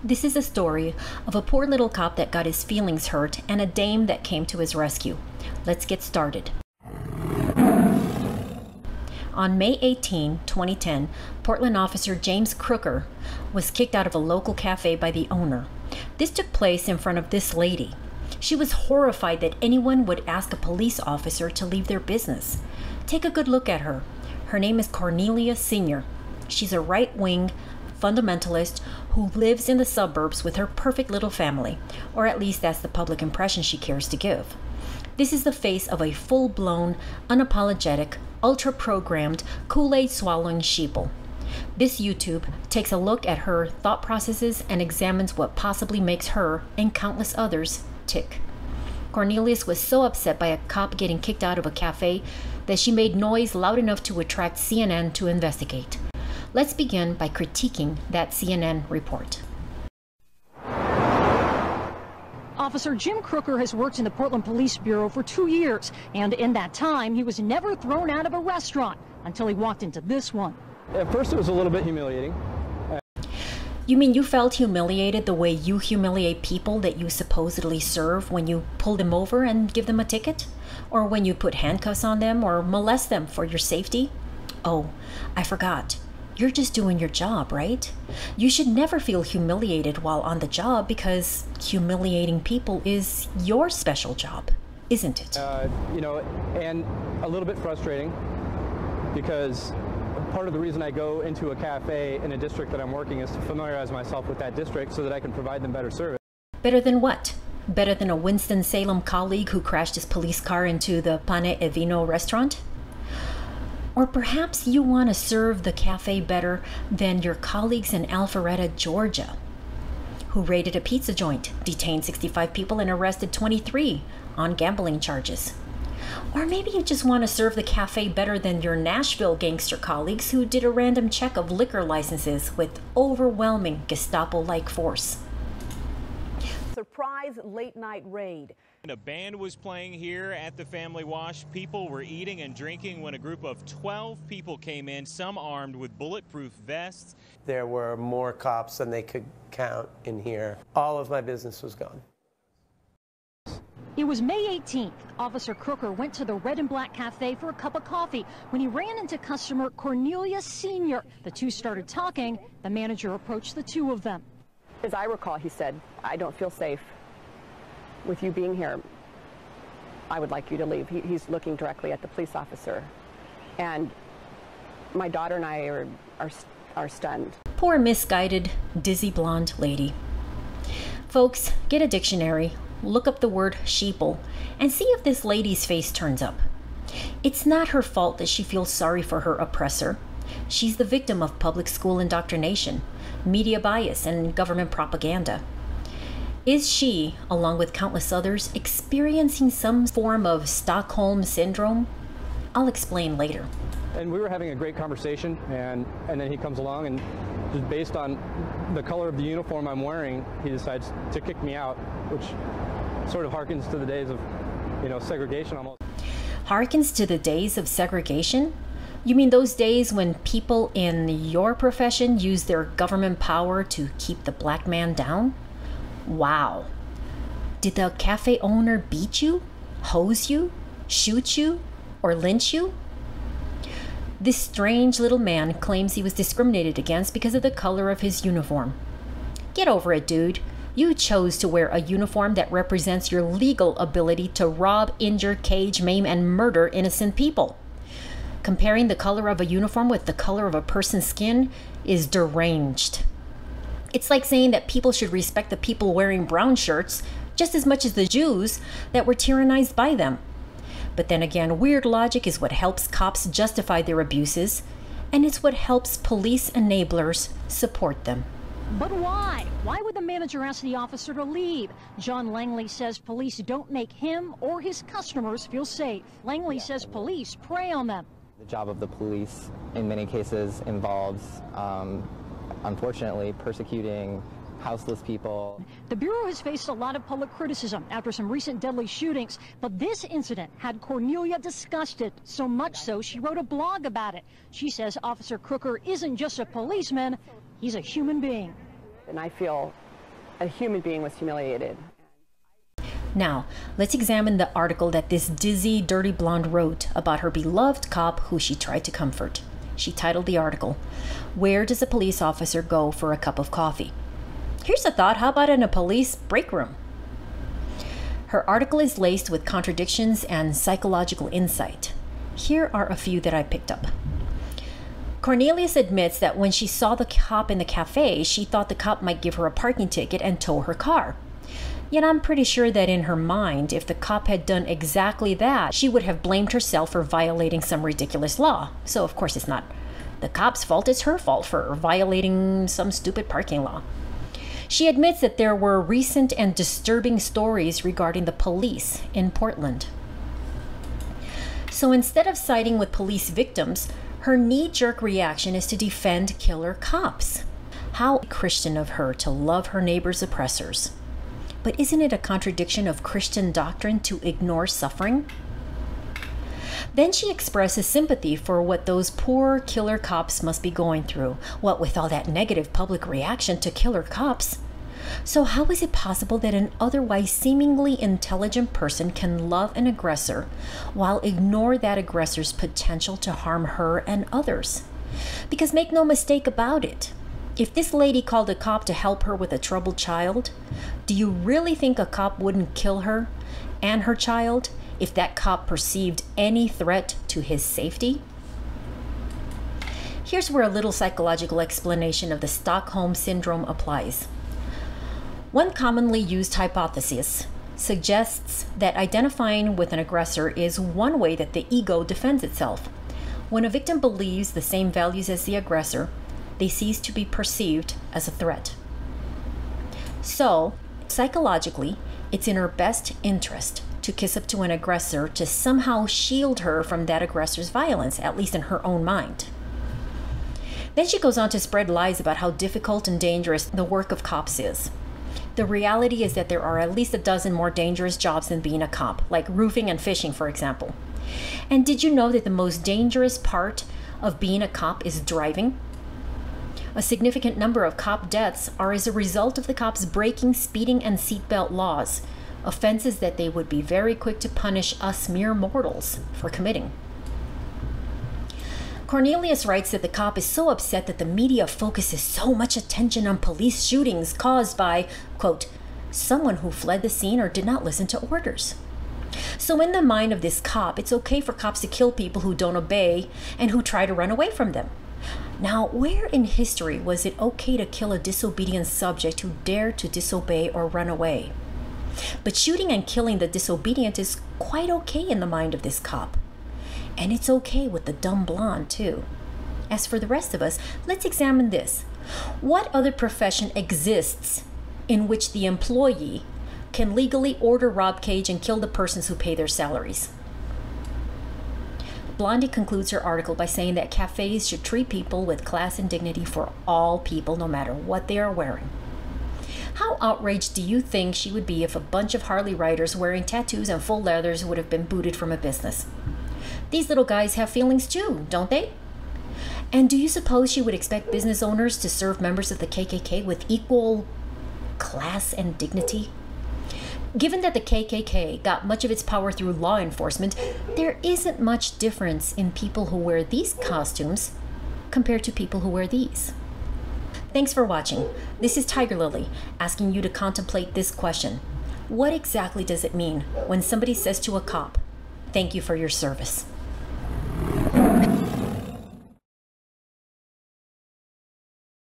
This is a story of a poor little cop that got his feelings hurt and a dame that came to his rescue. Let's get started. On May 18, 2010, Portland officer James Crooker was kicked out of a local cafe by the owner. This took place in front of this lady. She was horrified that anyone would ask a police officer to leave their business. Take a good look at her. Her name is Cornelia Sr. She's a right-wing fundamentalist who lives in the suburbs with her perfect little family, or at least that's the public impression she cares to give. This is the face of a full-blown, unapologetic, ultra-programmed, Kool-Aid swallowing sheeple. This YouTube takes a look at her thought processes and examines what possibly makes her, and countless others, tick. Cornelius was so upset by a cop getting kicked out of a cafe that she made noise loud enough to attract CNN to investigate. Let's begin by critiquing that CNN report. Officer Jim Crooker has worked in the Portland Police Bureau for 2 years, and in that time, he was never thrown out of a restaurant until he walked into this one. At first, it was a little bit humiliating. You mean you felt humiliated the way you humiliate people that you supposedly serve when you pull them over and give them a ticket? Or when you put handcuffs on them or molest them for your safety? Oh, I forgot. You're just doing your job, right? You should never feel humiliated while on the job because humiliating people is your special job, isn't it? And a little bit frustrating because part of the reason I go into a cafe in a district that I'm working is to familiarize myself with that district so that I can provide them better service. Better than what? Better than a Winston-Salem colleague who crashed his police car into the Pane e Vino restaurant? Or perhaps you want to serve the cafe better than your colleagues in Alpharetta, Georgia, who raided a pizza joint, detained 65 people, and arrested 23 on gambling charges. Or maybe you just want to serve the cafe better than your Nashville gangster colleagues who did a random check of liquor licenses with overwhelming Gestapo-like force. Surprise late-night raid. A band was playing here at the Family Wash. People were eating and drinking when a group of 12 people came in, some armed with bulletproof vests. There were more cops than they could count in here. All of my business was gone. It was May 18th. Officer Crooker went to the Red and Black Cafe for a cup of coffee when he ran into customer Cornelia Sr. The two started talking. The manager approached the two of them. As I recall, he said, "I don't feel safe with you being here. I would like you to leave." He's looking directly at the police officer. And my daughter and I are stunned. Poor misguided, dizzy blonde lady. Folks, get a dictionary, look up the word sheeple, and see if this lady's face turns up. It's not her fault that she feels sorry for her oppressor. She's the victim of public school indoctrination, media bias, and government propaganda. Is she, along with countless others, experiencing some form of Stockholm syndrome? I'll explain later. And we were having a great conversation, and then he comes along, and just based on the color of the uniform I'm wearing, he decides to kick me out, which sort of harkens to the days of, segregation almost. Harkens to the days of segregation? You mean those days when people in your profession use their government power to keep the black man down? Wow. Did the cafe owner beat you, hose you, shoot you, or lynch you? This strange little man claims he was discriminated against because of the color of his uniform. Get over it, dude. You chose to wear a uniform that represents your legal ability to rob, injure, cage, maim, and murder innocent people. Comparing the color of a uniform with the color of a person's skin is deranged. It's like saying that people should respect the people wearing brown shirts just as much as the Jews that were tyrannized by them. But then again, weird logic is what helps cops justify their abuses, and it's what helps police enablers support them. But why? Why would the manager ask the officer to leave? John Langley says police don't make him or his customers feel safe. Langley says police prey on them. The job of the police in many cases involves, unfortunately, persecuting houseless people. The Bureau has faced a lot of public criticism after some recent deadly shootings, but this incident had Cornelia disgusted, so much so she wrote a blog about it. She says Officer Crooker isn't just a policeman, he's a human being. And I feel a human being was humiliated. Now, let's examine the article that this dizzy, dirty blonde wrote about her beloved cop who she tried to comfort. She titled the article, "Where Does a Police Officer Go for a Cup of Coffee?" Here's a thought, how about in a police break room? Her article is laced with contradictions and psychological insight. Here are a few that I picked up. Cornelius admits that when she saw the cop in the cafe, she thought the cop might give her a parking ticket and tow her car. Yet I'm pretty sure that in her mind, if the cop had done exactly that, she would have blamed herself for violating some ridiculous law. So of course it's not the cop's fault, it's her fault for violating some stupid parking law. She admits that there were recent and disturbing stories regarding the police in Portland. So instead of siding with police victims, her knee-jerk reaction is to defend killer cops. How Christian of her to love her neighbor's oppressors. But isn't it a contradiction of Christian doctrine to ignore suffering? Then she expresses sympathy for what those poor killer cops must be going through, what with all that negative public reaction to killer cops. So how is it possible that an otherwise seemingly intelligent person can love an aggressor while ignore that aggressor's potential to harm her and others? Because make no mistake about it, if this lady called a cop to help her with a troubled child, do you really think a cop wouldn't kill her and her child if that cop perceived any threat to his safety? Here's where a little psychological explanation of the Stockholm Syndrome applies. One commonly used hypothesis suggests that identifying with an aggressor is one way that the ego defends itself. When a victim believes the same values as the aggressor, they cease to be perceived as a threat. So, psychologically, it's in her best interest to kiss up to an aggressor to somehow shield her from that aggressor's violence, at least in her own mind. Then she goes on to spread lies about how difficult and dangerous the work of cops is. The reality is that there are at least a dozen more dangerous jobs than being a cop, like roofing and fishing, for example. And did you know that the most dangerous part of being a cop is driving? A significant number of cop deaths are as a result of the cops breaking speeding and seatbelt laws, offenses that they would be very quick to punish us mere mortals for committing. Cornelius writes that the cop is so upset that the media focuses so much attention on police shootings caused by, quote, someone who fled the scene or did not listen to orders. So in the mind of this cop, it's okay for cops to kill people who don't obey and who try to run away from them. Now, where in history was it okay to kill a disobedient subject who dared to disobey or run away? But shooting and killing the disobedient is quite okay in the mind of this cop. And it's okay with the dumb blonde, too. As for the rest of us, let's examine this. What other profession exists in which the employee can legally order, rob, cage, and kill the persons who pay their salaries? Blondie concludes her article by saying that cafes should treat people with class and dignity for all people, no matter what they are wearing. How outraged do you think she would be if a bunch of Harley riders wearing tattoos and full leathers would have been booted from a business? These little guys have feelings too, don't they? And do you suppose she would expect business owners to serve members of the KKK with equal class and dignity? Given that the KKK got much of its power through law enforcement, there isn't much difference in people who wear these costumes compared to people who wear these. Thanks for watching. This is TigerLily asking you to contemplate this question. What exactly does it mean when somebody says to a cop, "Thank you for your service"?